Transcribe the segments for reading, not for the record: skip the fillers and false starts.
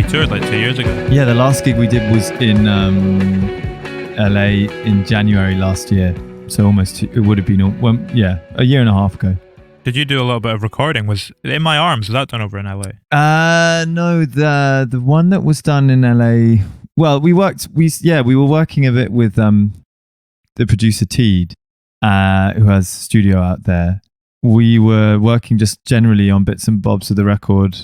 you toured like 2 years ago. Yeah, the last gig we did was in LA in January last year. So almost, it would have been, a year and a half ago. Did you do a little bit of recording? Was In My Arms, was that done over in LA? No, the one that was done in LA. Well, we were working a bit with the producer Teed, who has a studio out there. We were working just generally on bits and bobs of the record,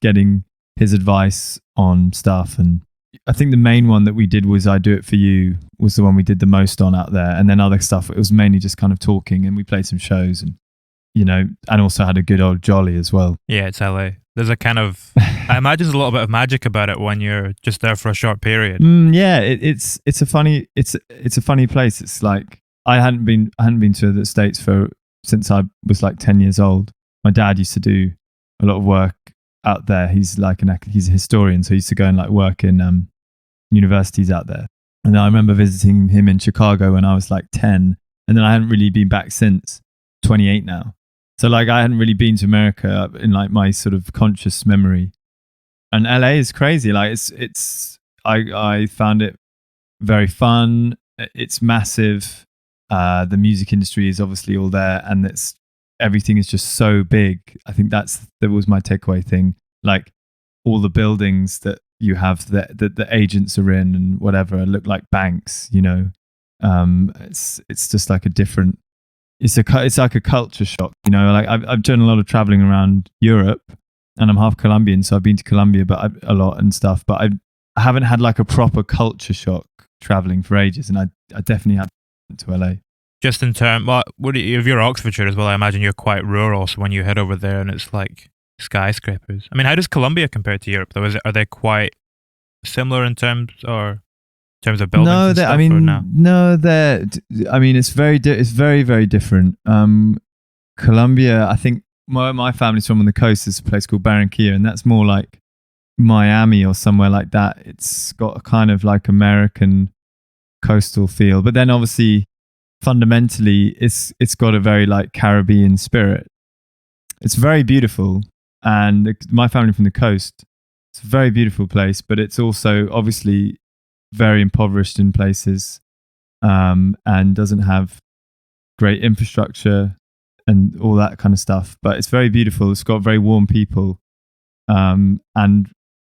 getting his advice on stuff. And I think the main one that we did was I Do It For You was the one we did the most on out there. And then other stuff, it was mainly just kind of talking, and we played some shows and, and also had a good old jolly as well. Yeah, it's LA. There's a kind of, I imagine there's a little bit of magic about it when you're just there for a short period. Yeah, it's a funny place. It's like I hadn't been to the States since I was like 10 years old. My dad used to do a lot of work out there. He's like he's a historian, so he used to go and like work in universities out there. And I remember visiting him in Chicago when I was like 10, and then I hadn't really been back since. 28 now. So like I hadn't really been to America in like my sort of conscious memory. And LA is crazy. Like I found it very fun. It's massive. The music industry is obviously all there, and everything is just so big. I think that was my takeaway thing. Like all the buildings that you have that the agents are in and whatever look like banks, It's just like a different. It's like a culture shock, Like I've done a lot of traveling around Europe, and I'm half Colombian, so I've been to Colombia, a lot and stuff. But I haven't had like a proper culture shock traveling for ages, and I definitely had to LA. Just in terms, if you're Oxfordshire as well, I imagine you're quite rural. So when you head over there and it's like skyscrapers. I mean, how does Colombia compare to Europe though? Are they quite similar in terms of buildings? No, it's very, very different. Colombia, I think my family's from on the coast. There's a place called Barranquilla, and that's more like Miami or somewhere like that. It's got a kind of like American coastal feel, but then obviously fundamentally it's got a very like Caribbean spirit. It's very beautiful, and my family from the coast, it's a very beautiful place, but it's also obviously very impoverished in places, and doesn't have great infrastructure and all that kind of stuff. But it's very beautiful. It's got very warm people, and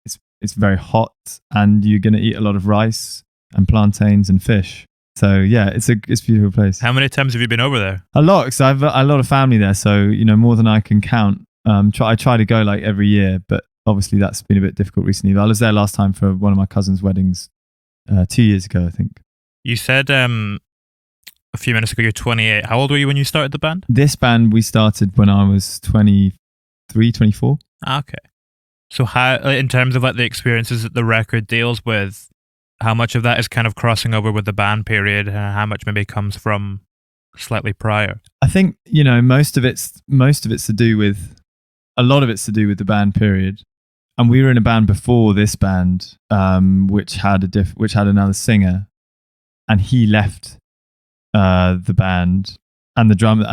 it's very hot, and you're going to eat a lot of rice and plantains and fish. So yeah, it's a beautiful place. How many times have you been over there? A lot, because I have a lot of family there. So more than I can count. I try to go like every year, but obviously that's been a bit difficult recently. But I was there last time for one of my cousin's weddings 2 years ago, I think. You said a few minutes ago you're 28. How old were you when you started the band? This band we started when I was 23, 24. Okay. So how, in terms of like the experiences that the record deals with, how much of that is kind of crossing over with the band period, and how much maybe comes from slightly prior? I think most of it's to do with a lot of it's to do with the band period. And we were in a band before this band, which had another singer, and he left the band, and the drummer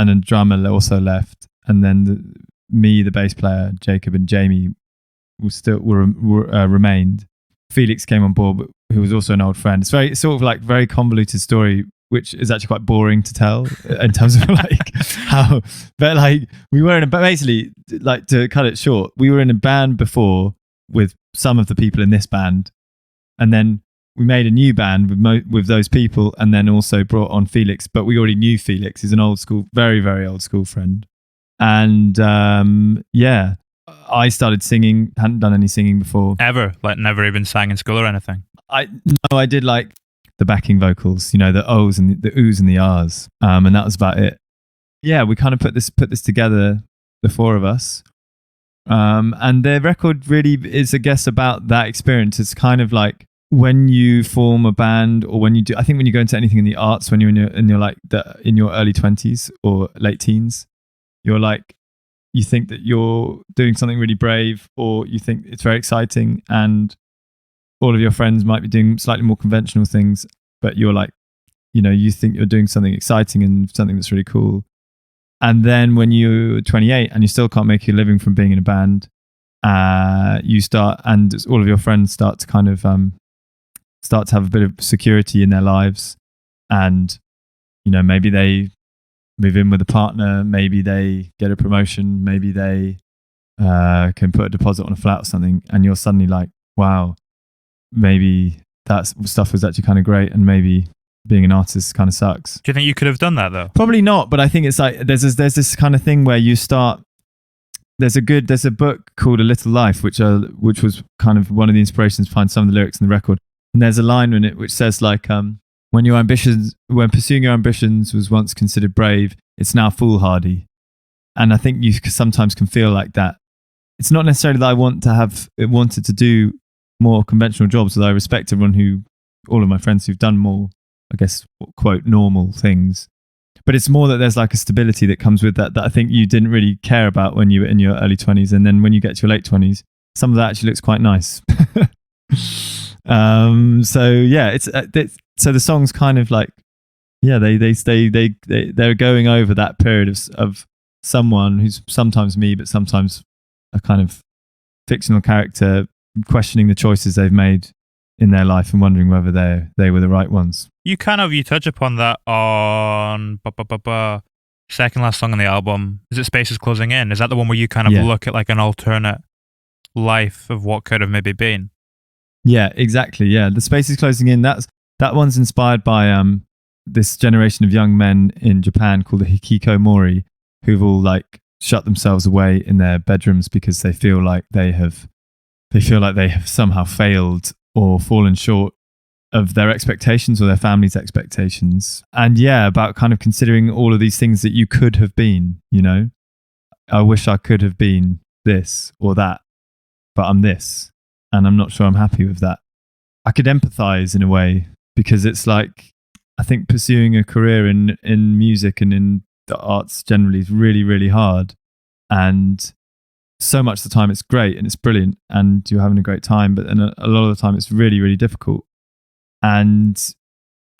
also left, and then the bass player Jacob, and Jamie remained. Felix came on board, who was also an old friend. It's sort of like very convoluted story, which is actually quite boring to tell in terms of like how. But like we were basically, like, to cut it short, we were in a band before with some of the people in this band, and then we made a new band with those people, and then also brought on Felix. But we already knew Felix. He's an old school, very, very old school friend. And I started singing. Hadn't done any singing before. Ever? Like never even sang in school or anything? I did like the backing vocals, the O's and the oohs and the ahs, and that was about it. Yeah, we kind of put this together, the four of us, and the record really is, I guess, about that experience. It's kind of like when you form a band, or when you do. I think when you go into anything in the arts, when you're in your early 20s or late teens, you're like, you think that you're doing something really brave, or you think it's very exciting, and all of your friends might be doing slightly more conventional things, but you're like, you think you're doing something exciting and something that's really cool. And then when you're 28 and you still can't make your living from being in a band, you start, and all of your friends start to kind of start to have a bit of security in their lives, and maybe they move in with a partner, maybe they get a promotion, maybe they can put a deposit on a flat or something, and you're suddenly like, wow, maybe that stuff was actually kind of great, and maybe being an artist kind of sucks. Do you think you could have done that though? Probably not, but I think it's like there's this kind of thing where you start. There's a book called A Little Life, which was kind of one of the inspirations behind some of the lyrics in the record. And there's a line in it which says like, when pursuing your ambitions was once considered brave, it's now foolhardy. And I think you sometimes can feel like that. It's not necessarily that I wanted to do more conventional jobs, although I respect all of my friends who've done more, I guess, quote, normal things. But it's more that there's like a stability that comes with that I think you didn't really care about when you were in your early 20s. And then when you get to your late 20s, some of that actually looks quite nice. So yeah, so the song's kind of like, yeah, they're going over that period of someone who's sometimes me, but sometimes a kind of fictional character questioning the choices they've made in their life and wondering whether they were the right ones. You touch upon that on second last song on the album. Is it Spaces Closing In? Is that the one where you kind of look at like an alternate life of what could have maybe been? Yeah, exactly. Yeah, the Spaces Closing In. That one's inspired by this generation of young men in Japan called the Hikikomori, who've all like shut themselves away in their bedrooms because they feel like they have somehow failed or fallen short of their expectations or their family's expectations. And yeah, about kind of considering all of these things that you could have been, I wish I could have been this or that, but I'm this, and I'm not sure I'm happy with that. I could empathize in a way, because it's like, I think pursuing a career in music and in the arts generally is really, really hard. And so much of the time it's great and it's brilliant and you're having a great time, but then a lot of the time it's really, really difficult. And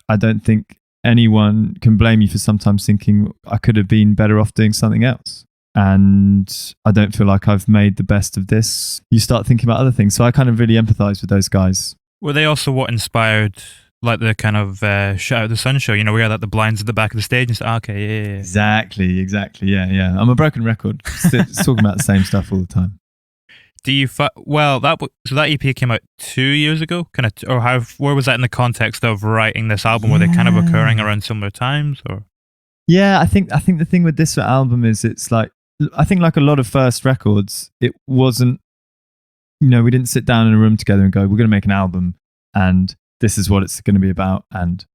I don't think anyone can blame you for sometimes thinking I could have been better off doing something else. And I don't feel like I've made the best of this. You start thinking about other things. So I kind of really empathize with those guys. Were they also what inspired like the kind of Shut Out the Sun show? We had like the blinds at the back of the stage and say, okay, yeah. Exactly. Yeah. I'm a broken record. It's talking about the same stuff all the time. Do you so that EP came out 2 years ago, where was that in the context of writing this album? Were they kind of occurring around similar times, or? Yeah, I think the thing with this album is it's like, I think like a lot of first records, it wasn't, we didn't sit down in a room together and go, we're going to make an album and this is what it's going to be about, and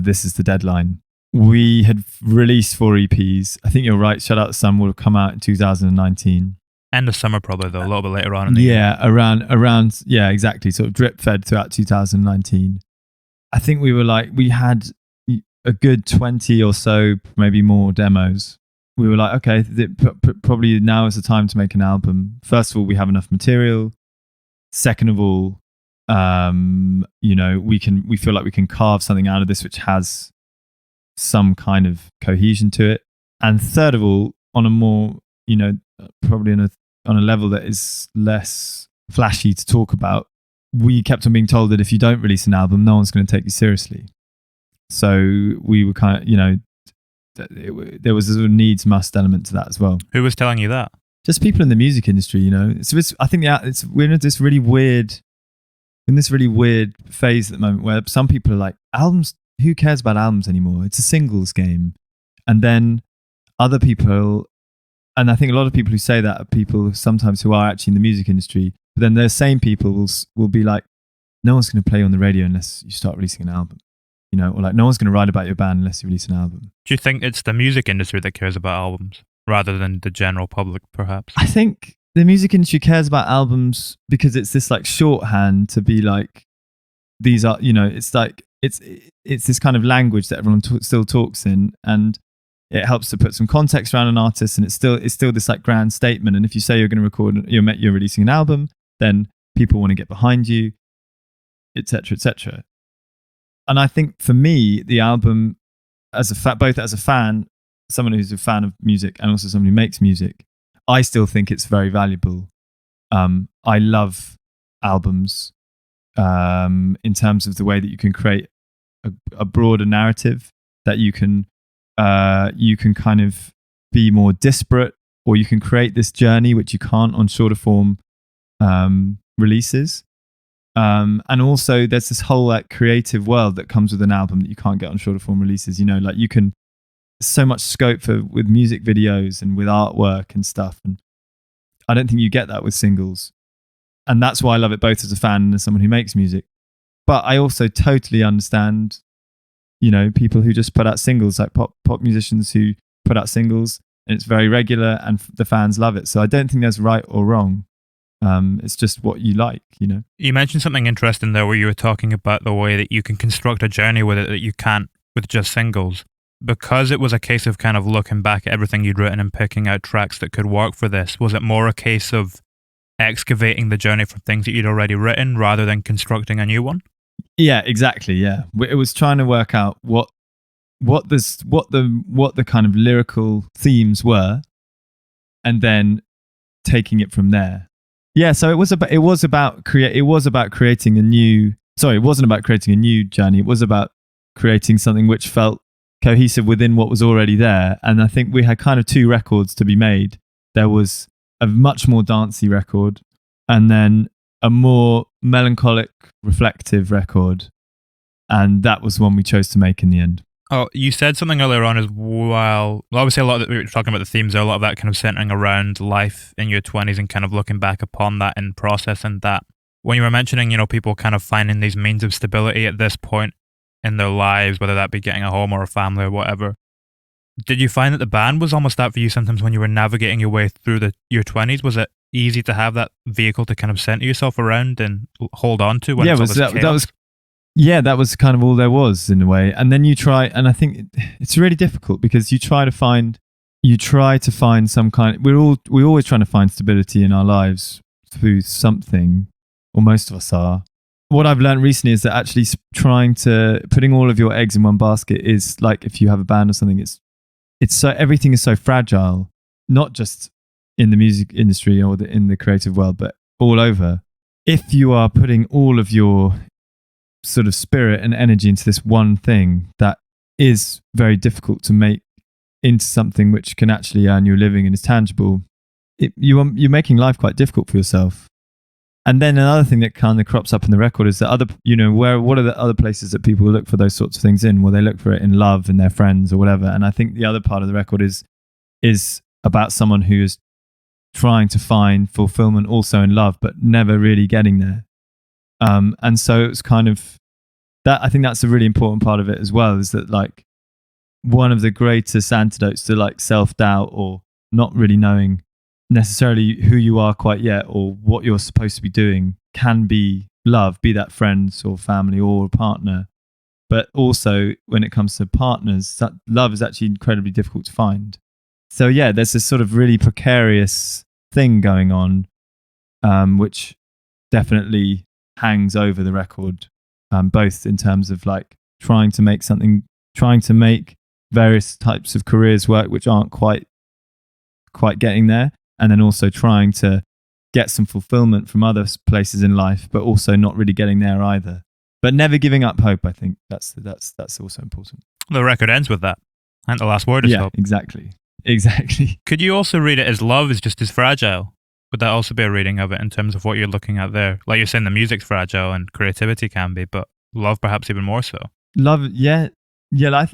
this is the deadline. We had released 4 EPs. I think you're right. Shut Out the Sun will have come out in 2019. End of summer, probably, though, a little bit later on in the year. Around, yeah, exactly. Sort of drip fed throughout 2019. I think we had a good 20 or so, maybe more demos. We were like, okay, probably now is the time to make an album. First of all, we have enough material. Second of all, we feel like we can carve something out of this which has some kind of cohesion to it. And third of all, on a more, probably on a level that is less flashy to talk about, we kept on being told that if you don't release an album, no one's going to take you seriously. So we were kind of, there was a sort of needs must element to that as well. Who was telling you that? Just people in the music industry, So I think we're in this really weird phase at the moment where some people are like, albums, who cares about albums anymore? It's a singles game. And then other people, and I think a lot of people who say that are people sometimes who are actually in the music industry, but then those same people will be like, no one's going to play on the radio unless you start releasing an album. Or like, no one's going to write about your band unless you release an album. Do you think it's the music industry that cares about albums rather than the general public, perhaps? I think the music industry cares about albums because it's this like shorthand to be like, these are, it's like, it's this kind of language that everyone still talks in, and it helps to put some context around an artist, and it's still this like grand statement. And if you say you're going to record, you're releasing an album, then people want to get behind you, etc., etc. And I think for me, the album, both as a fan, someone who's a fan of music, and also someone who makes music, I still think it's very valuable I love albums in terms of the way that you can create a broader narrative, that you can kind of be more disparate, or you can create this journey which you can't on shorter form releases. And also there's this whole like creative world that comes with an album that you can't get on shorter form releases. You know, like you can, so much scope with music videos and with artwork and stuff. And I don't think you get that with singles. And that's why I love it both as a fan and as someone who makes music. But I also totally understand, you know, people who just put out singles, like pop musicians who put out singles, and it's very regular and the fans love it. So I don't think there's right or wrong. It's just what you like, you know. You mentioned something interesting there where you were talking about the way that you can construct a journey with it that you can't with just singles. Because it was a case of kind of looking back at everything you'd written and picking out tracks that could work for this, was it more a case of excavating the journey from things that you'd already written rather than constructing a new one? Yeah, exactly. Yeah, it was trying to work out what the kind of lyrical themes were, and then taking it from there. Yeah, so it wasn't about creating a new journey. It was about creating something which felt cohesive within what was already there. And I think we had kind of two records to be made. There was a much more dancey record, and then a more melancholic, reflective record. And that was one we chose to make in the end. Oh, you said something earlier on as well. Obviously, a lot of we were talking about the themes there, a lot of that kind of centering around life in your 20s and kind of looking back upon that and processing that. When you were mentioning, you know, people kind of finding these means of stability at this point in their lives, whether that be getting a home or a family or whatever, did you find that the band was almost that for you sometimes when you were navigating your way through your 20s? Was it easy to have that vehicle to kind of center yourself around and hold on to when it's all this chaos? That was kind of all there was in a way. And then you try, and I think it's really difficult because you try to find some kind. We're always trying to find stability in our lives through something, or most of us are. What I've learned recently is that actually putting all of your eggs in one basket is like, if you have a band or something, it's so, everything is so fragile, not just in the music industry or in the creative world, but all over. If you are putting all of your sort of spirit and energy into this one thing, that is very difficult to make into something which can actually earn you a living and is tangible. You're making life quite difficult for yourself. And then another thing that kind of crops up in the record is that what are the other places that people look for those sorts of things in? Well, they look for it in love and their friends or whatever. And I think the other part of the record is about someone who is trying to find fulfillment also in love, but never really getting there. And so it's kind of that. I think that's a really important part of it as well, is that like one of the greatest antidotes to like self-doubt or not really knowing necessarily who you are quite yet or what you're supposed to be doing can be love, be that friends or family or a partner. But also when it comes to partners, that love is actually incredibly difficult to find. So yeah, there's this sort of really precarious thing going on, which definitely hangs over the record, both in terms of like trying to make various types of careers work which aren't quite getting there, and then also trying to get some fulfillment from other places in life, but also not really getting there either. But never giving up hope. I think that's also important. The record ends with that. And the last word is hope. Exactly. Could you also read it as love is just as fragile? Would that also be a reading of it in terms of what you're looking at there? Like you're saying, the music's fragile and creativity can be, but love perhaps even more so. Love, yeah,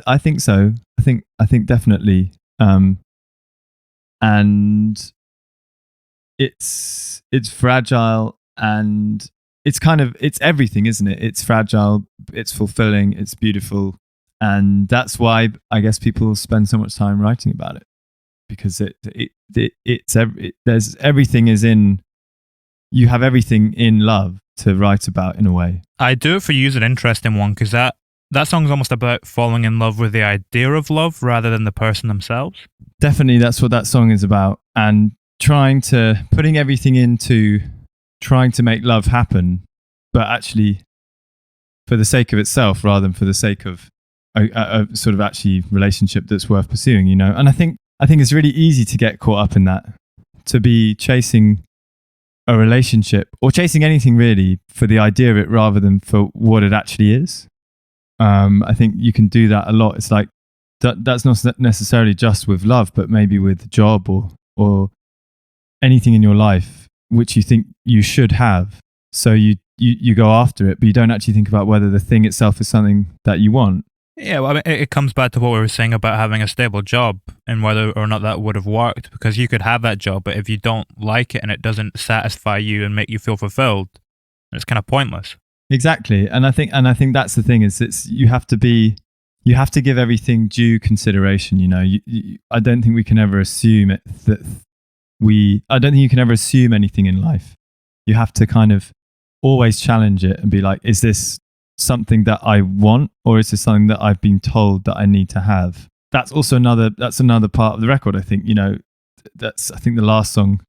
I think so. I think definitely. And it's fragile, and it's everything, isn't it? It's fragile, it's fulfilling, it's beautiful, and that's why I guess people spend so much time writing about it, because there's everything is in. You have everything in love to write about in a way. I Do It For You is an interesting one, because that song is almost about falling in love with the idea of love rather than the person themselves. Definitely, that's what that song is about, and putting everything into trying to make love happen, but actually for the sake of itself rather than for the sake of a sort of actually relationship that's worth pursuing, you know. And I think it's really easy to get caught up in that, to be chasing a relationship or chasing anything really for the idea of it rather than for what it actually is. I think you can do that a lot. It's like that's not necessarily just with love, but maybe with a job or anything in your life which you think you should have. So you go after it, but you don't actually think about whether the thing itself is something that you want. Yeah, well, I mean, it comes back to what we were saying about having a stable job and whether or not that would have worked, because you could have that job, but if you don't like it and it doesn't satisfy you and make you feel fulfilled, it's kind of pointless. Exactly. And I think that's the thing is you have to give everything due consideration. You know, I don't think we can ever assume I don't think you can ever assume anything in life. You have to kind of always challenge it and be like, is this something that I want, or is this something that I've been told that I need to have? That's also another part of the record. I think, you know, I think the last song,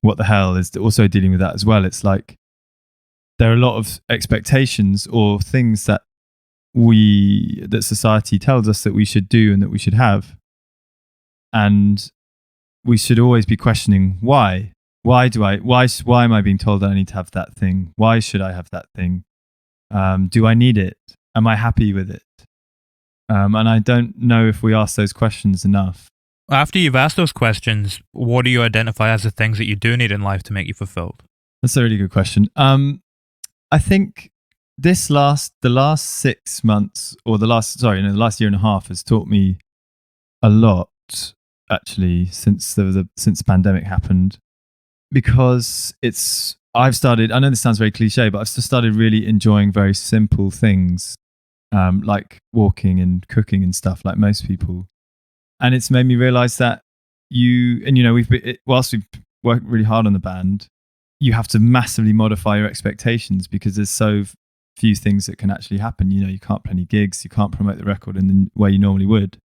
What the Hell, is also dealing with that as well. It's like there are a lot of expectations or things that society tells us that we should do and that we should have, and we should always be questioning why am I being told that I need to have that thing? Why should I have that thing? Do I need it? Am I happy with it? And I don't know if we ask those questions enough. After you've asked those questions, what do you identify as the things that you do need in life to make you fulfilled? That's a really good question. I think the last 6 months, or the last year and a half has taught me a lot, actually, since the pandemic happened, because I've started, I know this sounds very cliche, but I've started really enjoying very simple things, like walking and cooking and stuff, like most people. And it's made me realize that whilst we've worked really hard on the band, you have to massively modify your expectations because there's so few things that can actually happen. You know, you can't play any gigs, you can't promote the record in the way you normally would.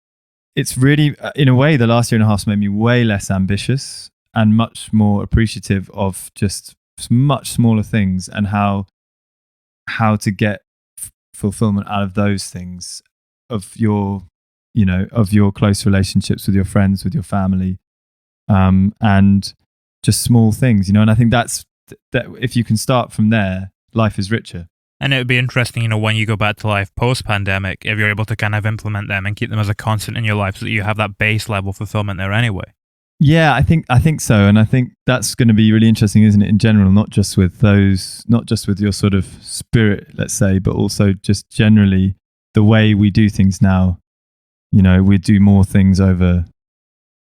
It's really, in a way, the last year and a half made me way less ambitious and much more appreciative of just much smaller things and how to get fulfillment out of those things, of your close relationships with your friends, with your family, and just small things, you know. And I think that if you can start from there, life is richer. And it would be interesting, you know, when you go back to life post-pandemic, if you're able to kind of implement them and keep them as a constant in your life so that you have that base level fulfillment there anyway. Yeah, I think so. And I think that's going to be really interesting, isn't it, in general, not just with your sort of spirit, let's say, but also just generally the way we do things now. You know, we do more things over,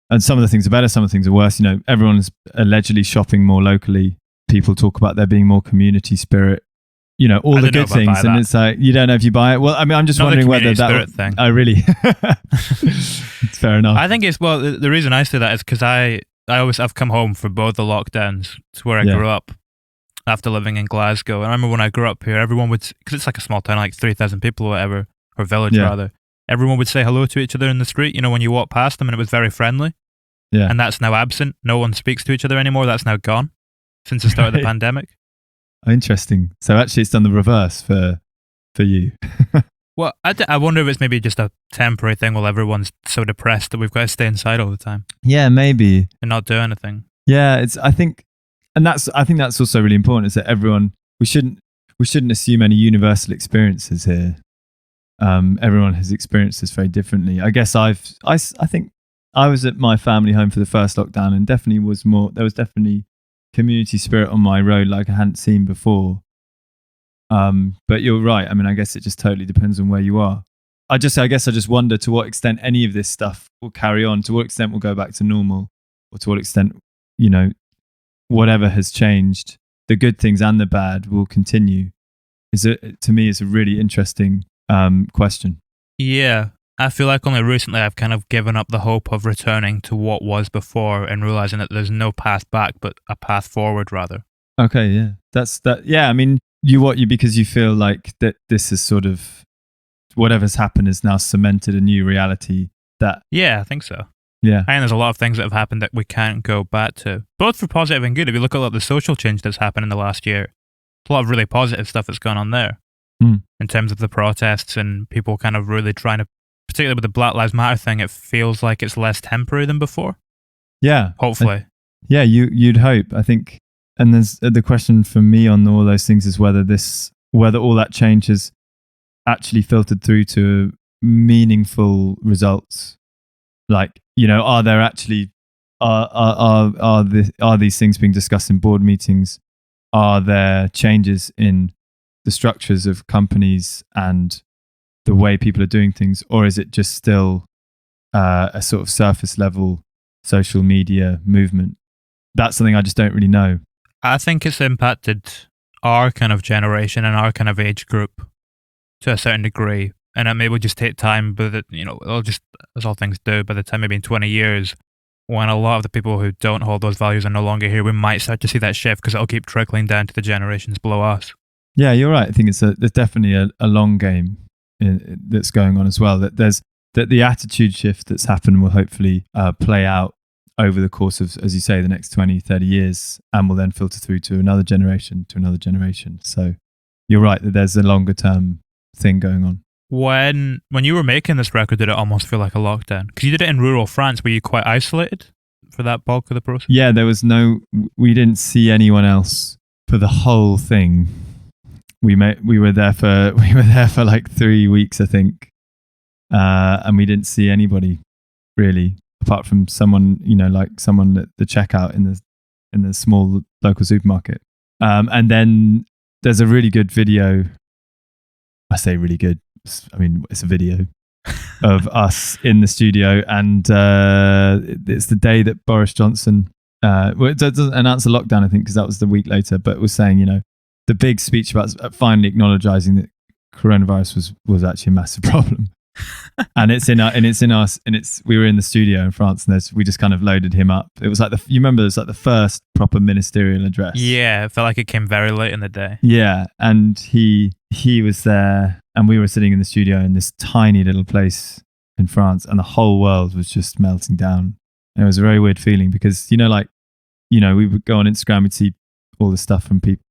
and some of the things are better, some of the things are worse. You know, everyone's allegedly shopping more locally. People talk about there being more community spirit. You know, all the good things, and it's like, you don't know if you buy it. Well, I mean, I'm just wondering whether that thing. Oh, really? Fair enough. I think it's, well, the reason I say that is because I've come home for both the lockdowns to where I grew up after living in Glasgow. And I remember when I grew up here, everyone would, because it's like a small town, like 3,000 people or whatever, or village rather. Everyone would say hello to each other in the street, you know, when you walk past them, and it was very friendly. Yeah. And that's now absent. No one speaks to each other anymore. That's now gone since the start of the pandemic. Interesting. So actually it's done the reverse for you. Well, I wonder if it's maybe just a temporary thing while everyone's so depressed that we've got to stay inside all the time. Yeah, maybe. And not do anything. Yeah, I think that's also really important, is that everyone, we shouldn't assume any universal experiences here. Everyone has experienced this very differently. I guess I think I was at my family home for the first lockdown, and there was definitely community spirit on my road like I hadn't seen before. But you're right. I mean, I guess it just totally depends on where you are. I guess I just wonder to what extent any of this stuff will carry on, to what extent we'll go back to normal, or to what extent, you know, whatever has changed, the good things and the bad will continue. To me, is a really interesting question. Yeah. I feel like only recently I've kind of given up the hope of returning to what was before and realizing that there's no path back, but a path forward rather. Okay, yeah. That's that. Yeah, I mean, because you feel like that this is sort of, whatever's happened is now cemented a new reality that. Yeah, I think so. Yeah. And there's a lot of things that have happened that we can't go back to, both for positive and good. If you look at a lot of the social change that's happened in the last year, a lot of really positive stuff that's gone on there in terms of the protests and people kind of really trying to, particularly with the Black Lives Matter thing, it feels like it's less temporary than before. Yeah. Hopefully. Yeah, you'd hope. I think and there's the question for me on all those things is whether all that change has actually filtered through to meaningful results. Like, are there actually are these things being discussed in board meetings? Are there changes in the structures of companies and the way people are doing things, or is it just still a sort of surface level social media movement? That's something I just don't really know. I think it's impacted our kind of generation and our kind of age group to a certain degree, and it may will just take time, but it'll just, as all things do, by the time maybe in 20 years, when a lot of the people who don't hold those values are no longer here, we might start to see that shift because it'll keep trickling down to the generations below us. Yeah, you're right. I think there's definitely a long game that's going on as well. That the attitude shift that's happened will hopefully play out over the course of, as you say, the next 20, 30 years, and will then filter through to another generation, So you're right that there's a longer term thing going on. When you were making this record, did it almost feel like a lockdown? Because you did it in rural France. Were you quite isolated for that bulk of the process? Yeah, we didn't see anyone else for the whole thing. We were there for like 3 weeks, I think, and we didn't see anybody really, apart from someone, like someone at the checkout in the small local supermarket. And then there's a really good video. I say really good. I mean, it's a video of us in the studio, and it's the day that Boris Johnson it doesn't announce a lockdown, I think, because that was the week later, but was saying, the big speech about finally acknowledging that coronavirus was actually a massive problem. And we were in the studio in France, and we just kind of loaded him up. It was like you remember, it was like the first proper ministerial address. Yeah, it felt like it came very late in the day. Yeah, and he was there, and we were sitting in the studio in this tiny little place in France, and the whole world was just melting down. And it was a very weird feeling because we would go on Instagram, we'd see all the stuff from people,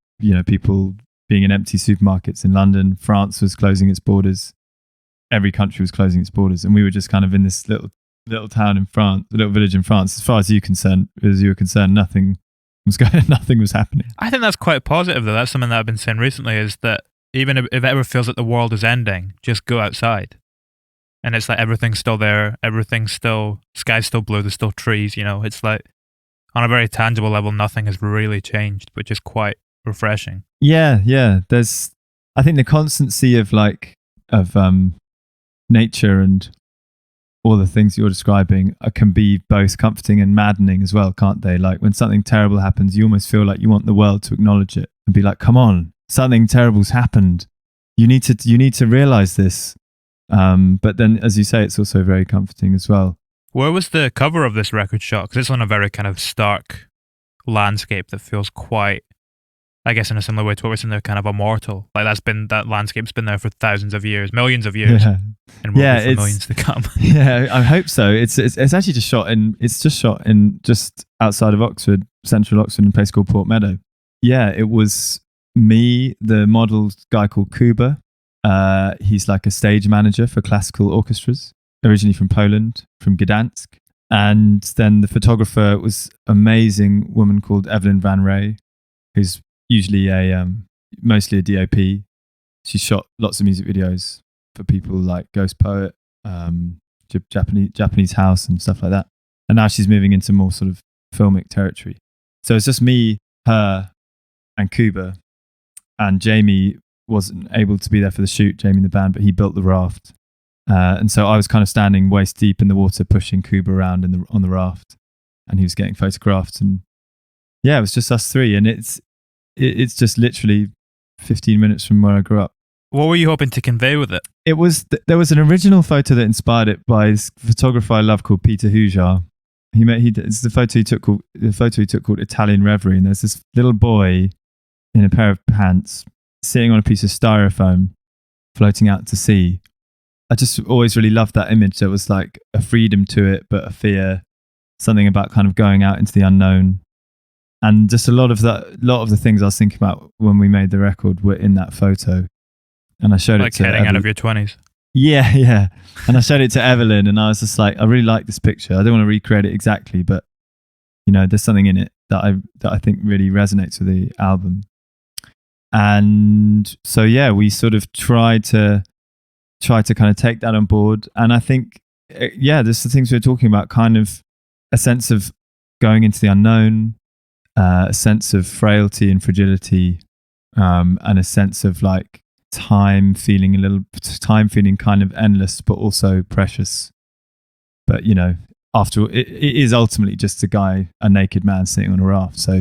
people being in empty supermarkets in London. France was closing its borders. Every country was closing its borders, and we were just kind of in this little town in France, a little village in France. As far as you were concerned, nothing was happening. I think that's quite positive, though. That's something that I've been saying recently, is that even if it ever feels like the world is ending, just go outside, and it's like everything's still there, sky's still blue, there's still trees. It's like on a very tangible level, nothing has really changed, which is quite refreshing. Yeah. I think the constancy of nature and all the things you're describing can be both comforting and maddening as well, can't they? Like when something terrible happens, you almost feel like you want the world to acknowledge it and be like, come on, something terrible's happened. You need to realize this. But then, as you say, it's also very comforting as well. Where was the cover of this record shot? Because it's on a very kind of stark landscape that feels quite, I guess, in a similar way to what we're seeing there, kind of immortal. Like that landscape's been there for thousands of years, millions of years, and will be for millions to come. Yeah, I hope so. It's actually just shot in just outside of Oxford, central Oxford, in a place called Port Meadow. Yeah, it was me, the model guy called Kuba. He's like a stage manager for classical orchestras, originally from Poland, from Gdansk. And then the photographer was an amazing woman called Evelyn Van Ray, who's usually mostly a DOP. She shot lots of music videos for people like Ghost Poet, Japanese House and stuff like that. And now she's moving into more sort of filmic territory. So it's just me, her, and Kuba. And Jamie wasn't able to be there for the shoot, Jamie in the band, but he built the raft. And so I was kind of standing waist deep in the water, pushing Kuba around on the raft, and he was getting photographed. And yeah, it was just us three, and it's just literally 15 minutes from where I grew up. What were you hoping to convey with it? It was there was an original photo that inspired it by this photographer I love called Peter Hujar. It's the photo he took called Italian Reverie, and there's this little boy in a pair of pants sitting on a piece of styrofoam floating out to sea. I just always really loved that image. There was like a freedom to it, but a fear, something about kind of going out into the unknown. And just a lot of the things I was thinking about when we made the record were in that photo. And I showed it to heading out of your 20s. Yeah. And I showed it to Evelyn, and I was just like, I really like this picture. I don't want to recreate it exactly, but there's something in it that I think really resonates with the album. And so yeah, we sort of try to kind of take that on board. And I think there's the things we were talking about, kind of a sense of going into the unknown, a sense of frailty and fragility, and a sense of like time feeling kind of endless, but also precious. But you know, after all, it is ultimately just a naked man sitting on a raft. So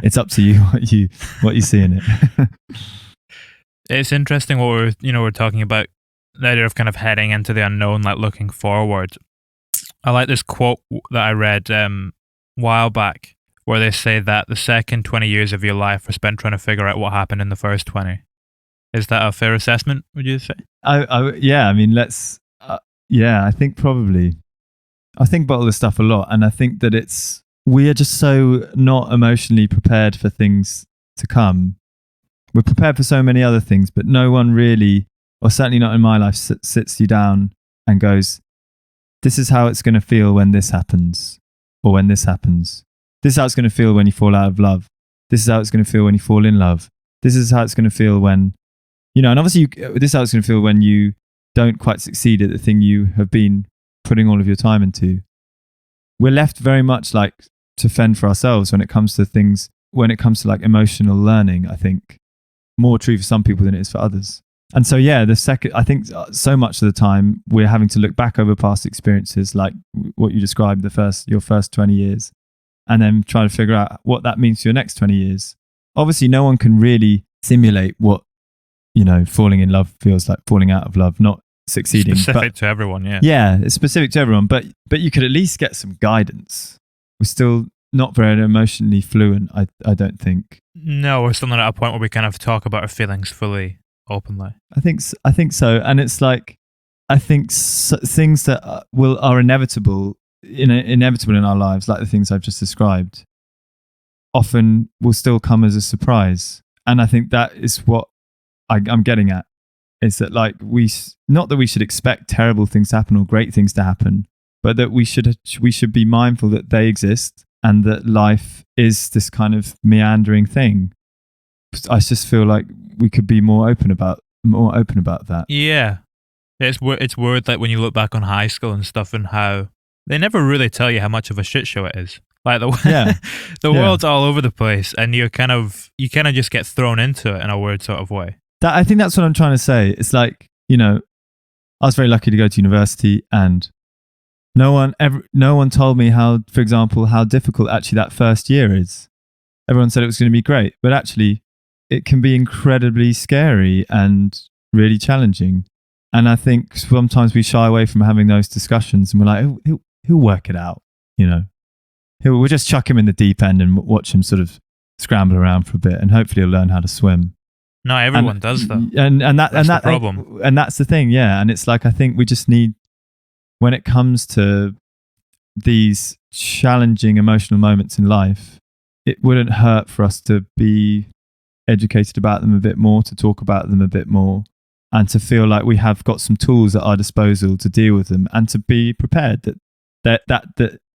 it's up to you what you see in it. It's interesting what we're talking about, the idea of kind of heading into the unknown, like looking forward. I like this quote that I read a while back, where they say that the second 20 years of your life are spent trying to figure out what happened in the first 20. Is that a fair assessment, would you say? I mean, I think probably. I think about all this stuff a lot, and I think that we are just so not emotionally prepared for things to come. We're prepared for so many other things, but no one really, or certainly not in my life, sits you down and goes, this is how it's going to feel when this happens, or when this happens. This is how it's going to feel when you fall out of love. This is how it's going to feel when you fall in love. This is how it's going to feel when, and obviously this is how it's going to feel when you don't quite succeed at the thing you have been putting all of your time into. We're left very much like to fend for ourselves when it comes to things, when it comes to like emotional learning. I think more true for some people than it is for others. And so, yeah, I think so much of the time we're having to look back over past experiences, like what you described, your first 20 years, and then try to figure out what that means for your next 20 years. Obviously, no one can really simulate what, falling in love feels like, falling out of love, not succeeding. Specific to everyone, yeah. Yeah, it's specific to everyone, but you could at least get some guidance. We're still not very emotionally fluent, I don't think. No, we're still not at a point where we kind of talk about our feelings fully, openly. I think so, and it's like, I think things that are inevitable in our lives, like the things I've just described, often will still come as a surprise. And I think that is what I'm getting at. Is that like not that we should expect terrible things to happen or great things to happen, but that we should be mindful that they exist and that life is this kind of meandering thing. I just feel like we could be more open about that. Yeah, it's weird that when you look back on high school and stuff, and how they never really tell you how much of a shit show it is. Like the world's all over the place, and you kind of just get thrown into it in a weird sort of way. I think that's what I'm trying to say. It's like, I was very lucky to go to university, and no one told me how, for example, how difficult actually that first year is. Everyone said it was going to be great, but actually it can be incredibly scary and really challenging. And I think sometimes we shy away from having those discussions, and we're like, he'll work it out, We'll just chuck him in the deep end and watch him sort of scramble around for a bit, and hopefully he'll learn how to swim. No, everyone does though. And that's the problem. And that's the thing, yeah. And it's like, I think we just need, when it comes to these challenging emotional moments in life, it wouldn't hurt for us to be educated about them a bit more, to talk about them a bit more, and to feel like we have got some tools at our disposal to deal with them, and to be prepared that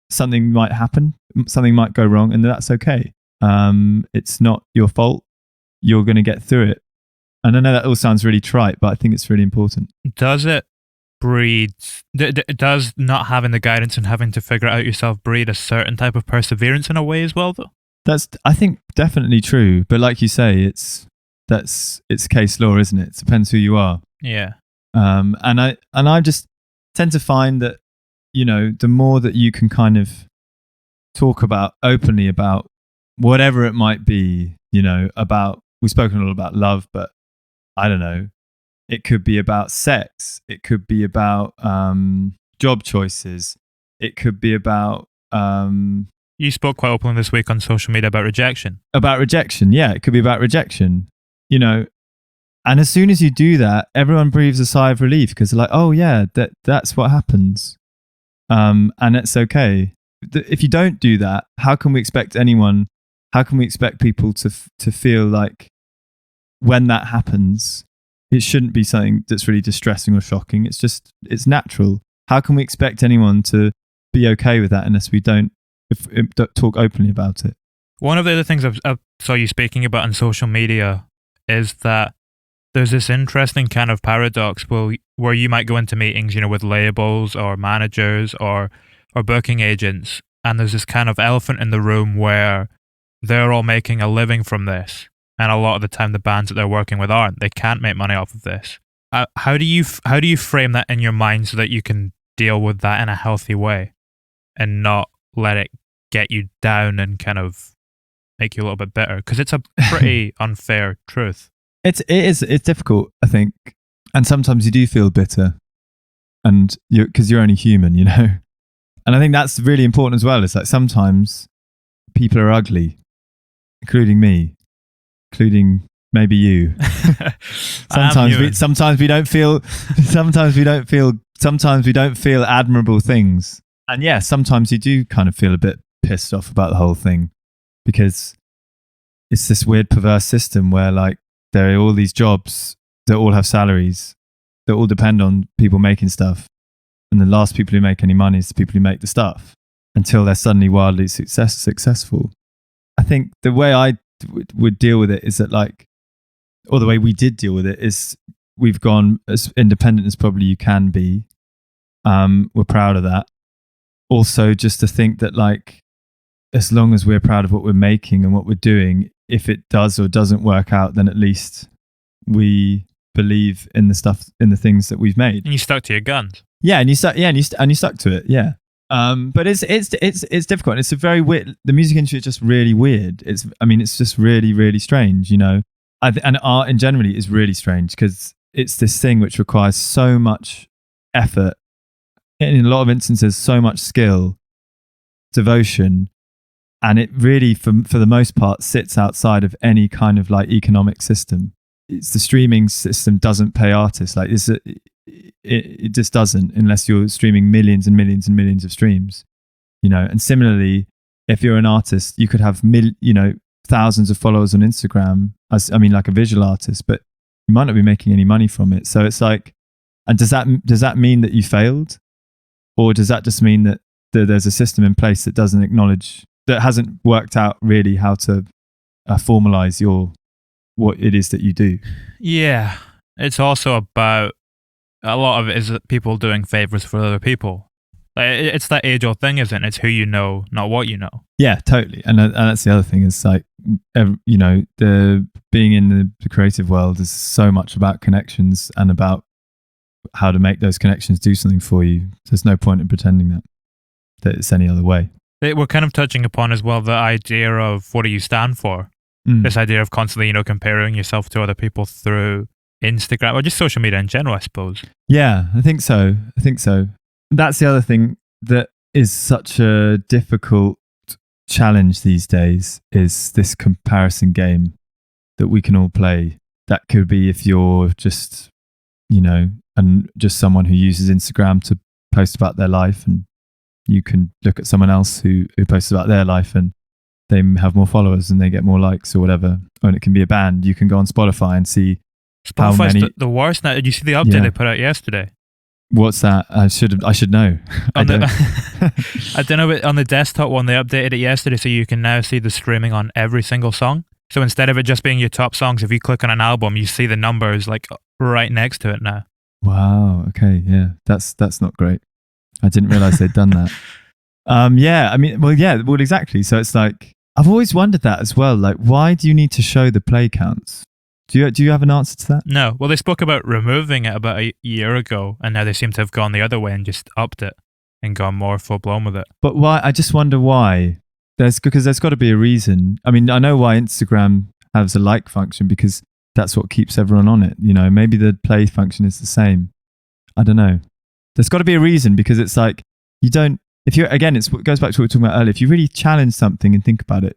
something might happen, something might go wrong, and that's okay. It's not your fault. You're going to get through it. And I know that all sounds really trite, but I think it's really important. Does it breed, does not having the guidance and having to figure it out yourself breed a certain type of perseverance in a way as well, though? That's, I think, definitely true. But like you say, it's case law, isn't it? It depends who you are. Yeah. And I just tend to find that, the more that you can kind of talk openly about whatever it might be, we've spoken a lot about love, but I don't know, it could be about sex, it could be about job choices, it could be about you spoke quite openly this week on social media about rejection. Yeah, it could be about rejection, and as soon as you do that, everyone breathes a sigh of relief, because they're like, oh yeah, that's what happens, and it's okay. If you don't do that, how can we expect people to feel like when that happens, it shouldn't be something that's really distressing or shocking? It's natural. How can we expect anyone to be okay with that unless we don't talk openly about it? One of the other things I saw you speaking about on social media is that there's this interesting kind of paradox where you might go into meetings, with labels or managers or booking agents, and there's this kind of elephant in the room where they're all making a living from this, and a lot of the time the bands that they're working with aren't. They can't make money off of this. How do you frame that in your mind so that you can deal with that in a healthy way and not let it get you down and kind of make you a little bit bitter? Because it's a pretty unfair truth. It's difficult, I think, and sometimes you do feel bitter, and because you're only human, And I think that's really important as well. It's like sometimes people are ugly, including me, including maybe you. Sometimes we don't feel admirable things, and yeah, sometimes you do kind of feel a bit pissed off about the whole thing, because it's this weird perverse system where like there are all these jobs that all have salaries that all depend on people making stuff. And the last people who make any money is the people who make the stuff until they're suddenly wildly successful. I think the way I would deal with it is that or the way we did deal with it is we've gone as independent as probably you can be. We're proud of that. Also, just to think that as long as we're proud of what we're making and what we're doing, if it does or doesn't work out, then at least we believe in the things that we've made. And you stuck to your guns. Yeah, and you stuck to it. Yeah. But it's difficult. It's a very weird. The music industry is just really weird. It's just really, really strange. And art in generally is really strange because it's this thing which requires so much effort, and in a lot of instances, so much skill, devotion. And it really, for the most part, sits outside of any kind of economic system. It's the streaming system doesn't pay artists. It just doesn't, unless you're streaming millions and millions and millions of streams. And similarly, if you're an artist, you could have thousands of followers on Instagram. Like a visual artist, but you might not be making any money from it. So it's and does that mean that you failed, or does that just mean that there's a system in place that doesn't acknowledge, that hasn't worked out really how to formalize what it is that you do? Yeah, it's also about, a lot of it is people doing favors for other people. It's that age-old thing, isn't it? It's who you know, not what you know. Yeah, totally. And that's the other thing is the being in the creative world is so much about connections and about how to make those connections do something for you. There's no point in pretending that it's any other way. We're kind of touching upon as well the idea of what do you stand for? This idea of constantly, comparing yourself to other people through Instagram or just social media in general, I suppose. Yeah, I think so. That's the other thing that is such a difficult challenge these days, is this comparison game that we can all play. That could be if you're just, and just someone who uses Instagram to post about their life, and you can look at someone else who posts about their life and they have more followers and they get more likes or whatever. Or it can be a band. You can go on Spotify and see Spotify's how many. The worst now. Did you see the update they put out yesterday? What's that? I should know. I don't know, but on the desktop one, they updated it yesterday, so you can now see the streaming on every single song. So instead of it just being your top songs, if you click on an album, you see the numbers right next to it now. Wow. Okay. Yeah. That's not great. I didn't realize they'd done that. Well, exactly. So it's I've always wondered that as well. Why do you need to show the play counts? Do you have an answer to that? No. Well, they spoke about removing it about a year ago, and now they seem to have gone the other way and just upped it and gone more full blown with it. But why? I just wonder why. Because there's got to be a reason. I know why Instagram has a like function, because that's what keeps everyone on it. Maybe the play function is the same. I don't know. There's got to be a reason, because it's you don't. If you're, again, it goes back to what we were talking about earlier. If you really challenge something and think about it,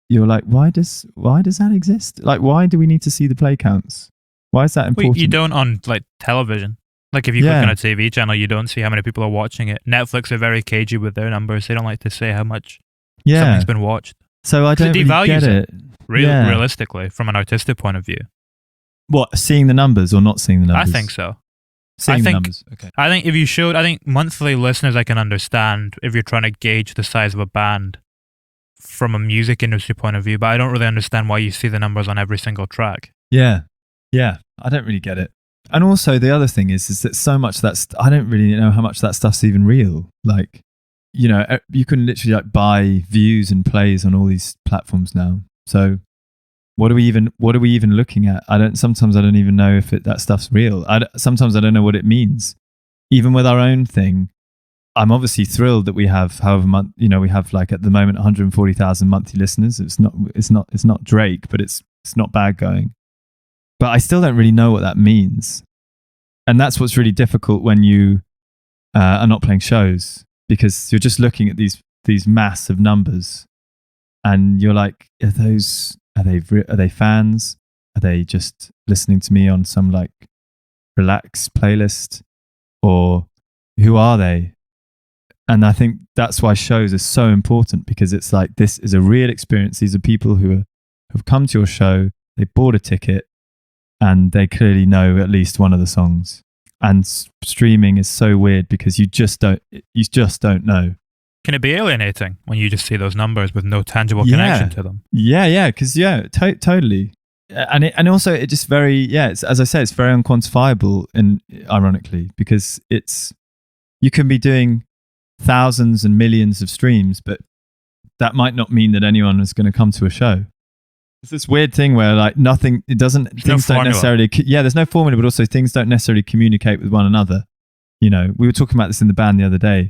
you're why does that exist? Why do we need to see the play counts? Why is that important? Well, you don't on television. If you click on a TV channel, you don't see how many people are watching it. Netflix are very cagey with their numbers. They don't like to say how much something's been watched. So I don't really get it. Realistically, from an artistic point of view. What, seeing the numbers or not seeing the numbers? I think so. Seeing the numbers. Okay. I think if you showed, monthly listeners I can understand if you're trying to gauge the size of a band. from a music industry point of view, but I don't really understand why you see the numbers on every single track. Yeah. I don't really get it. And also the other thing is that so much I don't really know how much that stuff's even real. Like, you know, you can literally like buy views and plays on all these platforms now. So what are we even looking at? Sometimes I don't even know if that stuff's real. Sometimes I don't know what it means. Even with our own thing, I'm obviously thrilled that we have we have like at the moment 140,000 monthly listeners. It's not Drake, but it's not bad going. But I still don't really know what that means. And that's what's really difficult when you are not playing shows, because you're just looking at these massive numbers and you're like, are they fans? Are they just listening to me on some like relax playlist, or who are they? And I think that's why shows are so important, because it's like, this is a real experience. These are people who have come to your show, they bought a ticket, and they clearly know at least one of the songs. And streaming is so weird because you just don't know. Can it be alienating when you just see those numbers with no tangible connection to them? Yeah, because totally. And also it just it's, as I say, it's very unquantifiable, and ironically, because you can be doing thousands and millions of streams, but that might not mean that anyone is going to come to a show. It's this weird thing where like there's no necessarily, there's no formula, but also things don't necessarily communicate with one another. You know, we were talking about this in the band the other day.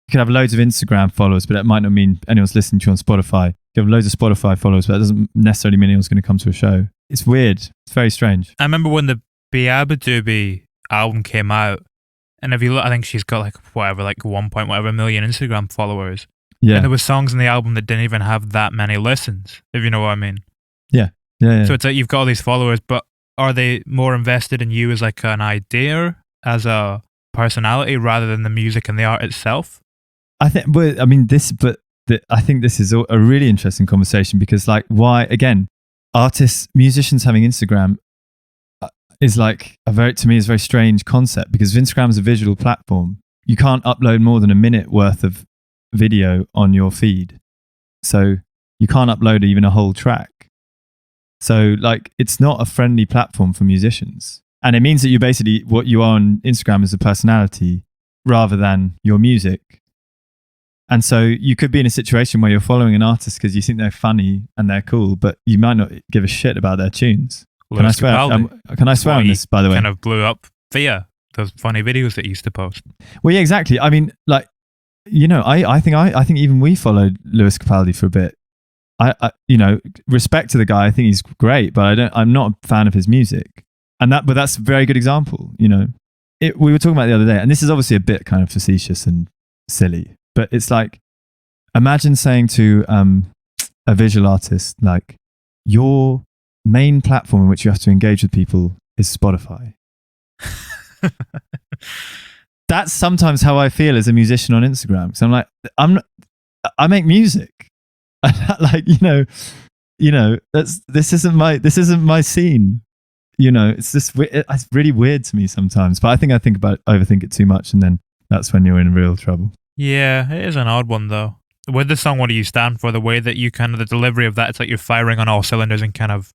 You could have loads of Instagram followers, but that might not mean anyone's listening to you on Spotify. You have loads of Spotify followers, but that doesn't necessarily mean anyone's going to come to a show. It's weird. It's very strange. I remember when the Biabadoobie album came out, and if you look, I think she's got like 1 point whatever million Instagram followers. Yeah. And there were songs in the album that didn't even have that many listens, if you know what I mean. Yeah. So it's like you've got all these followers, but are they more invested in you as like an idea, as a personality, rather than the music and the art itself? I think this is a really interesting conversation, because like, why, again, musicians having Instagram is like to me is a very strange concept, because Instagram is a visual platform. You can't upload more than a minute worth of video on your feed, so you can't upload even a whole track. So like, it's not a friendly platform for musicians, and it means that you basically, what you are on Instagram is a personality rather than your music. And so you could be in a situation where you're following an artist because you think they're funny and they're cool, but you might not give a shit about their tunes. Can I swear on this, by the way? Kind of blew up via those funny videos that he used to post. Well, yeah, exactly. I mean, like, you know, I think even we followed Lewis Capaldi for a bit. I respect to the guy. I think he's great, but I'm not a fan of his music. But that's a very good example. You know, we were talking about it the other day, and this is obviously a bit kind of facetious and silly, but it's like, imagine saying to a visual artist, like, your main platform in which you have to engage with people is Spotify. That's sometimes how I feel as a musician on Instagram. So I'm like, I make music. Like, you know, this isn't my scene. You know, it's really weird to me sometimes, but I think overthink it too much, and then that's when you're in real trouble. Yeah, it is an odd one though. With the song, What Do You Stand For? The way that you the delivery of that, it's like you're firing on all cylinders and kind of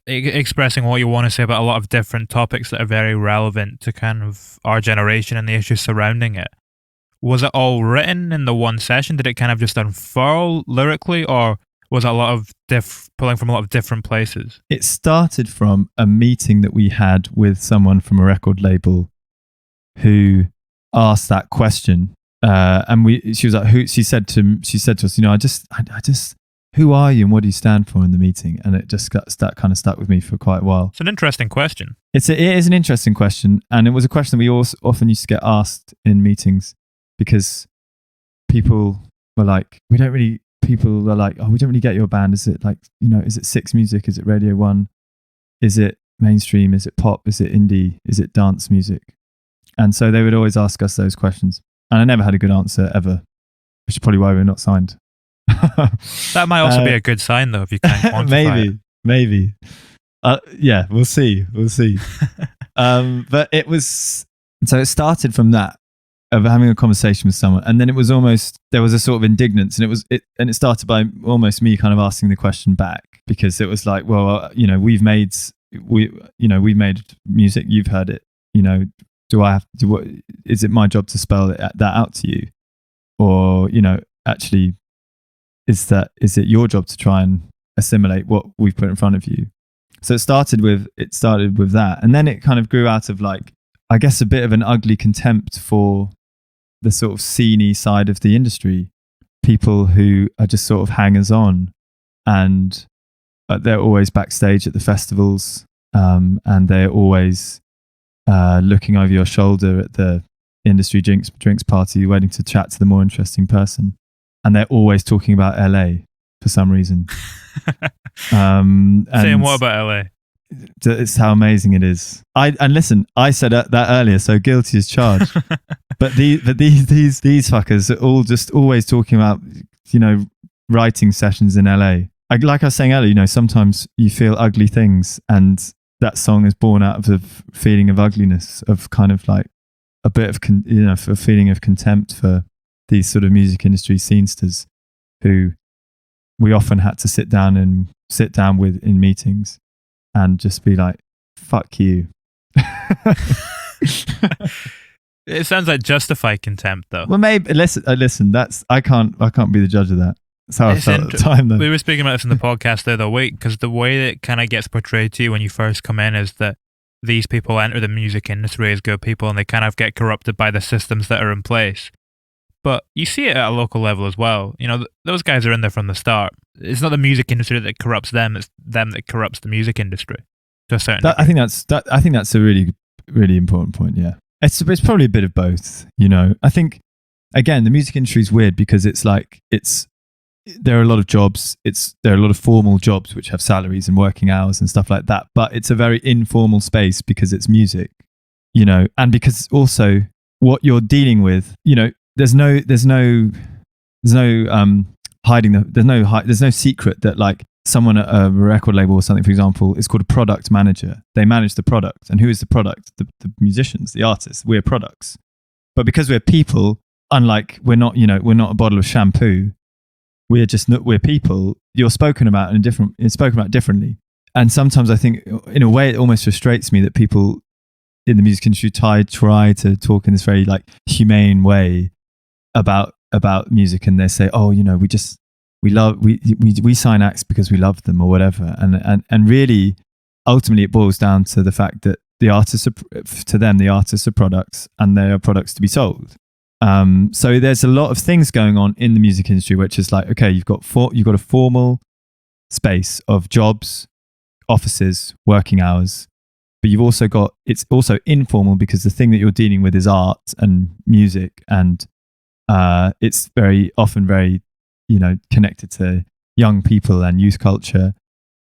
expressing what you want to say about a lot of different topics that are very relevant to kind of our generation and the issues surrounding it. Was it all written in the one session? Did it kind of just unfurl lyrically, or was it a lot of pulling from a lot of different places? It started from a meeting that we had with someone from a record label who asked that question. She was like, she said to us, you know, I just, who are you and what do you stand for in the meeting? And it just kind of stuck with me for quite a while. It's an interesting question. It is an interesting question. And it was a question that we often used to get asked in meetings, because people were like, we don't really get your band. Is it like, you know, is it Six Music? Is it Radio 1? Is it mainstream? Is it pop? Is it indie? Is it dance music? And so they would always ask us those questions. And I never had a good answer ever, which is probably why we're not signed. That might also be a good sign, though, if you can't quantify it. Maybe. Yeah, we'll see. But it started from that. of having a conversation with someone, and then it was almost, there was a sort of indignance, and it started by almost me kind of asking the question back, because it was like, well, we've made music, you've heard it, do I have to do what, is it my job to spell that out to you, or actually is it your job to try and assimilate what we've put in front of you? So it started with that, and then it kind of grew out of, like, I guess, a bit of an ugly contempt for the sort of sceney side of the industry, people who are just sort of hangers on, and they're always backstage at the festivals, and they're always looking over your shoulder at the industry drinks party, waiting to chat to the more interesting person, and they're always talking about LA for some reason. Saying what about LA? It's how amazing it is. Listen, I said that earlier, so guilty as charged. but these fuckers are all just always talking about, writing sessions in LA. Like I was saying earlier, sometimes you feel ugly things, and that song is born out of the feeling of ugliness, of kind of like a bit of a feeling of contempt for these sort of music industry scenesters who we often had to sit down with in meetings and just be like, fuck you. It sounds like justified contempt, though. Well, maybe listen. That's I can't be the judge of that. That's how I felt at the time. Though. We were speaking about this in the podcast the other week, because the way that it kind of gets portrayed to you when you first come in is that these people enter the music industry as good people, and they kind of get corrupted by the systems that are in place. But you see it at a local level as well. Those guys are in there from the start. It's not the music industry that corrupts them; it's them that corrupts the music industry to a certain degree. I think that's a really, really important point. Yeah, it's probably a bit of both. I think, again, the music industry is weird because there are a lot of jobs. There are a lot of formal jobs which have salaries and working hours and stuff like that. But it's a very informal space because it's music, and because also what you're dealing with, there's no hiding there's no secret that, like, someone at a record label or something, for example, is called a product manager. They manage the product, and who is the product? The musicians, the artists. We're products, but because we're people, unlike we're not a bottle of shampoo. We're people. You're spoken about it's spoken about differently, and sometimes I think, in a way, it almost frustrates me that people in the music industry try to talk in this very, like, humane way about music, and they say, oh, we sign acts because we love them or whatever, and really ultimately it boils down to the fact that the artists are products, and they are products to be sold. So there's a lot of things going on in the music industry, which is like, okay, you've got a formal space of jobs, offices, working hours, but it's also informal because the thing that you're dealing with is art and music, and it's very often very, connected to young people and youth culture.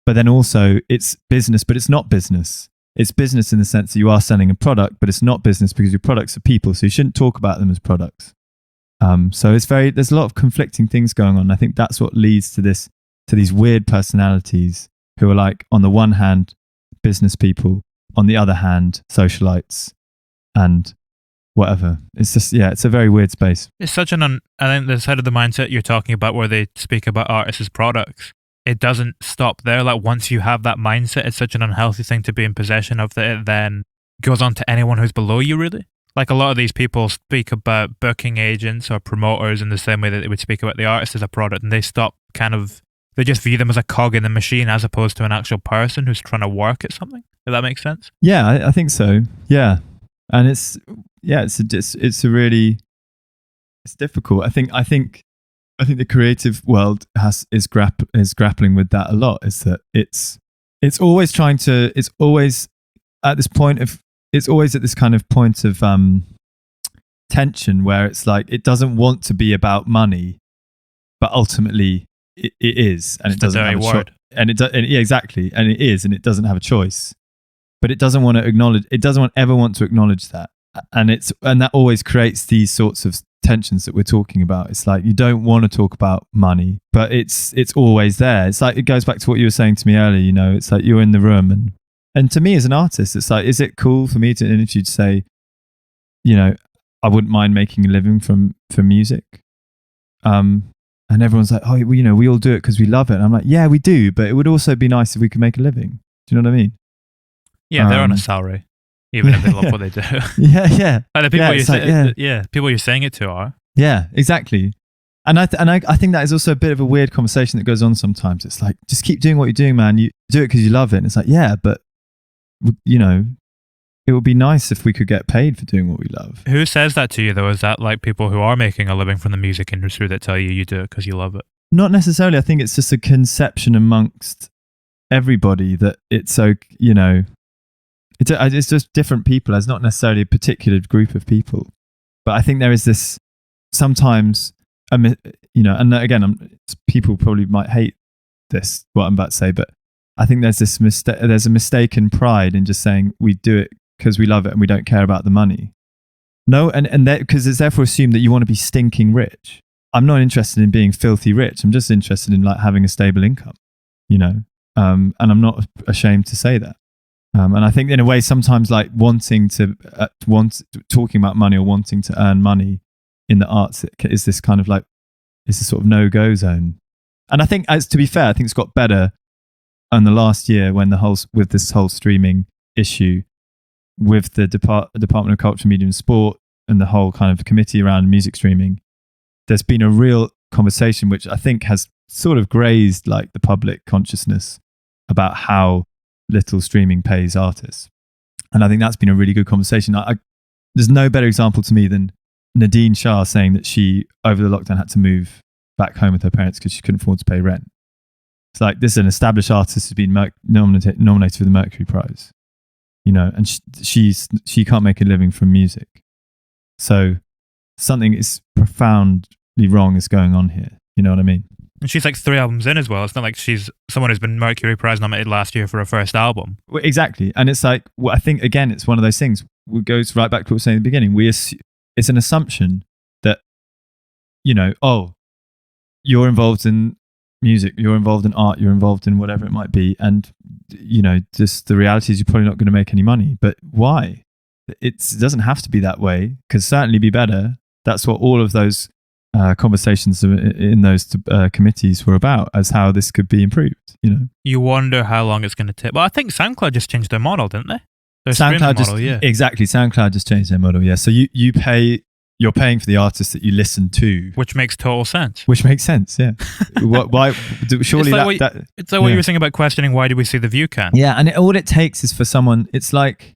But then also it's business, but it's not business. It's business in the sense that you are selling a product, but it's not business because your products are people. So you shouldn't talk about them as products. So there's a lot of conflicting things going on. I think that's what leads to these weird personalities who are, like, on the one hand, business people, on the other hand, socialites, and whatever. It's just, it's a very weird space. It's such I think the side of the mindset you're talking about, where they speak about artists as products, it doesn't stop there. Like, once you have that mindset, it's such an unhealthy thing to be in possession of, that it then goes on to anyone who's below you, really. Like, a lot of these people speak about booking agents or promoters in the same way that they would speak about the artist as a product, and they just view them as a cog in the machine as opposed to an actual person who's trying to work at something. Does that make sense? Yeah, I think so. Yeah. And it's difficult. I think the creative world is grappling with that a lot. Is that it's always at this kind of point of tension where it's like it doesn't want to be about money, but ultimately it is, and it doesn't have a choice. Exactly, and it is, and it doesn't have a choice. But it doesn't want to acknowledge. It doesn't ever want to acknowledge that, and that always creates these sorts of tensions that we're talking about. It's like you don't want to talk about money, but it's always there. It's like it goes back to what you were saying to me earlier. It's like you're in the room, and to me as an artist, it's like, is it cool for me to interview to say, I wouldn't mind making a living from music. And everyone's like, oh, well, you know, we all do it because we love it. And I'm like, yeah, we do, but it would also be nice if we could make a living. Do you know what I mean? Yeah, they're on a salary, even if they love what they do. Yeah. Like the people people you're saying it to are. Yeah, exactly. And I think that is also a bit of a weird conversation that goes on sometimes. It's like, just keep doing what you're doing, man. You do it because you love it. And it's like, yeah, but you know, it would be nice if we could get paid for doing what we love. Who says that to you, though? Is that like people who are making a living from the music industry that tell you do it because you love it? Not necessarily. I think it's just a conception amongst everybody that it's so, you know, it's just different people. It's not necessarily a particular group of people. But I think there is this sometimes, you know, and again, people probably might hate this, what I'm about to say, but I think there's this there's a mistaken pride in just saying we do it because we love it and we don't care about the money. No, and because it's therefore assumed that you want to be stinking rich. I'm not interested in being filthy rich. I'm just interested in like having a stable income, you know. And I'm not ashamed to say that. And I think in a way, sometimes like wanting to talking about money or wanting to earn money in the arts is this kind of like, it's a sort of no-go zone. And I think, as to be fair, I think it's got better in the last year when with this whole streaming issue, with the Department of Culture, Media and Sport and the whole kind of committee around music streaming. There's been a real conversation which I think has sort of grazed like the public consciousness about how little streaming pays artists. And I think that's been a really good conversation. There's no better example to me than Nadine Shah saying that she, over the lockdown, had to move back home with her parents because she couldn't afford to pay rent. It's like, this is an established artist who's been nominated for the Mercury Prize, you know, and she can't make a living from music. So something is profoundly wrong is going on here. You know what I mean? And she's like 3 albums in as well. It's not like she's someone who's been Mercury Prize nominated last year for her first album. Well, exactly. And it's like, well, I think, again, it's one of those things. It goes right back to what we were saying at the beginning. It's an assumption that, you know, oh, you're involved in music, you're involved in art, you're involved in whatever it might be. And, you know, just the reality is you're probably not going to make any money. But why? It doesn't have to be that way. Could certainly be better. That's what all of those conversations in those committees were about, as how this could be improved. You know, you wonder how long it's going to take. Well, I think SoundCloud just changed their model, didn't they? Their SoundCloud model, yeah, exactly. SoundCloud just changed their model, yeah. So you're paying for the artists that you listen to, which makes total sense. Which makes sense, yeah. Why? Surely it's like what you were saying about questioning why do we see the view can? Yeah, and all it takes is for someone. It's like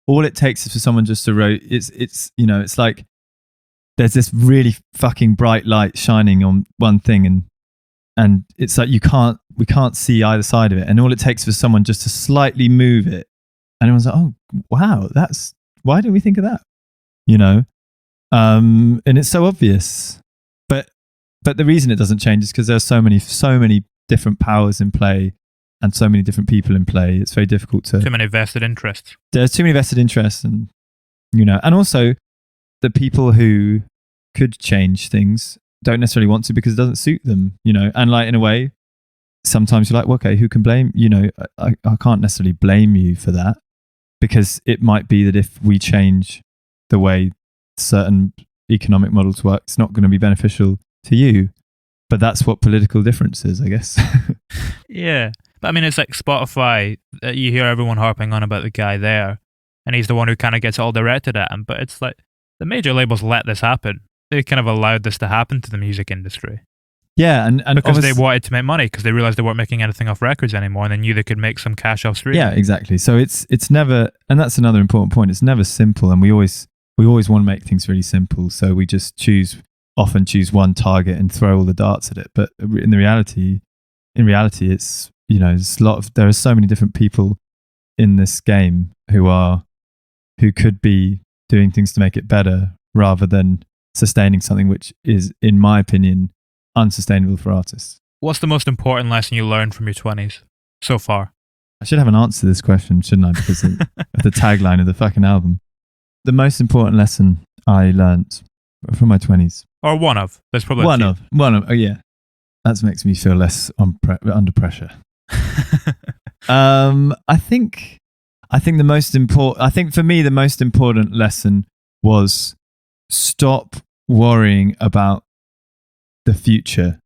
all it takes is for someone just to write. It's you know, it's like there's this really fucking bright light shining on one thing, and it's like we can't see either side of it, and all it takes for someone just to slightly move it, and everyone's like, oh wow, why didn't we think of that? You know, and it's so obvious, but the reason it doesn't change is because there's so many different powers in play, and so many different people in play. It's very difficult to too many vested interests. There's too many vested interests, and you know, and also the people who could change things don't necessarily want to because it doesn't suit them, you know. And like, in a way, sometimes you're like, well, okay, who can blame, you know, I can't necessarily blame you for that, because it might be that if we change the way certain economic models work, it's not going to be beneficial to you. But that's what political difference is, I guess. Yeah. But I mean, it's like Spotify, you hear everyone harping on about the guy there, and he's the one who kind of gets it all directed at him. But it's like the major labels let this happen. They kind of allowed this to happen to the music industry. Yeah, and because they wanted to make money, because they realized they weren't making anything off records anymore, and they knew they could make some cash off streaming. Yeah, exactly. So it's never, and that's another important point. It's never simple, and we always want to make things really simple. So we just often choose one target and throw all the darts at it. But in reality, it's, you know, there are so many different people in this game who could be doing things to make it better, rather than sustaining something which is, in my opinion, unsustainable for artists. What's the most important lesson you learned from your 20s so far? I should have an answer to this question, shouldn't I? Because of the tagline of the fucking album. The most important lesson I learned from my 20s. Or one of. There's probably one of. Oh, yeah. That makes me feel less under pressure. I think for me, the most important lesson was stop worrying about the future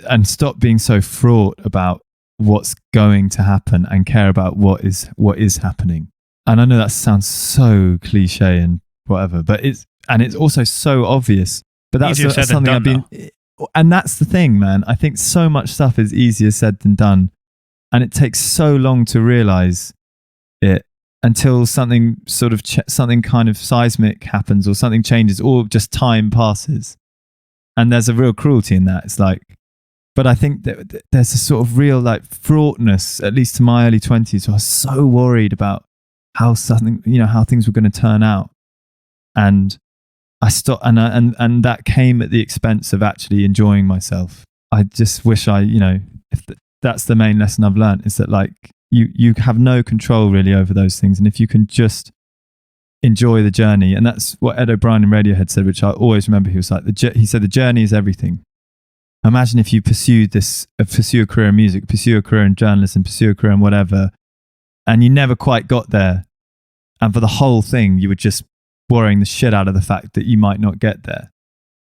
and stop being so fraught about what's going to happen and care about what is happening. And I know that sounds so cliche and whatever, but it's also so obvious. But that's something I've been, and that's the thing, man. I think so much stuff is easier said than done, and it takes so long to realize it until something sort of something kind of seismic happens, or something changes, or just time passes. And there's a real cruelty in that. It's like, but I think that there's a sort of real like fraughtness, at least to my early 20s. I was so worried about how things were going to turn out, and I stopped, and that came at the expense of actually enjoying myself. I just wish that's the main lesson I've learned, is that like you have no control really over those things, and if you can just enjoy the journey. And that's what Ed O'Brien in Radiohead said, which I always remember. He was like, he said the journey is everything. Imagine if you pursue a career in music, pursue a career in journalism, pursue a career in whatever, and you never quite got there, and for the whole thing you were just worrying the shit out of the fact that you might not get there.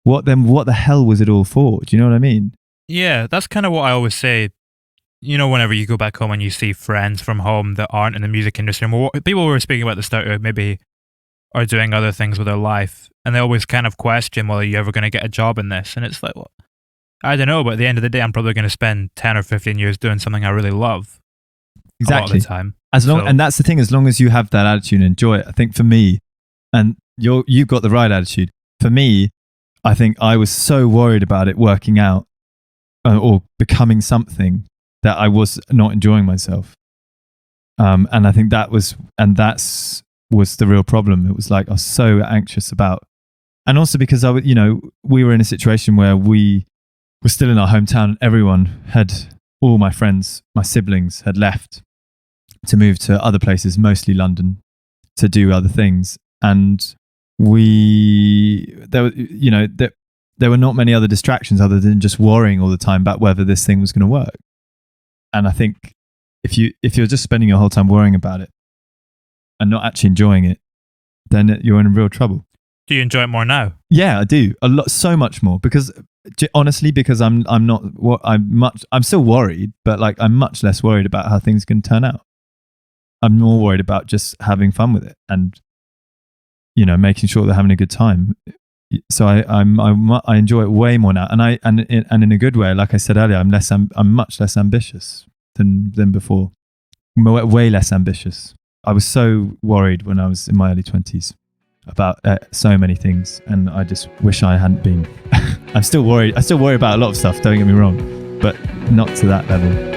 What the hell was it all for? Do you know what I mean? Yeah, that's kind of what I always say. Whenever you go back home and you see friends from home that aren't in the music industry, people were speaking about at the start who maybe are doing other things with their life, and they always kind of question, well, are you ever going to get a job in this? And it's like, well, I don't know, but at the end of the day, I'm probably going to spend 10 or 15 years doing something I really love. Exactly. A lot of the time. And that's the thing, as long as you have that attitude and enjoy it. I think for me, and you've got the right attitude. For me, I think I was so worried about it working out or becoming something that I was not enjoying myself. And I think that was the real problem. It was like I was so anxious about, and also because we were in a situation where we were still in our hometown. All my friends, my siblings had left to move to other places, mostly London, to do other things. And there were not many other distractions other than just worrying all the time about whether this thing was going to work. And I think if you're just spending your whole time worrying about it and not actually enjoying it, then you're in real trouble. Do you enjoy it more now? Yeah, I do. A lot, so much more, because honestly, because I'm still worried, but like I'm much less worried about how things can turn out. I'm more worried about just having fun with it and making sure they're having a good time. So I enjoy it way more now, and in a good way. Like I said earlier, I'm much less ambitious than before. Way less ambitious. I was so worried when I was in my early 20s about so many things, and I just wish I hadn't been. I'm still worried. I still worry about a lot of stuff. Don't get me wrong, but not to that level.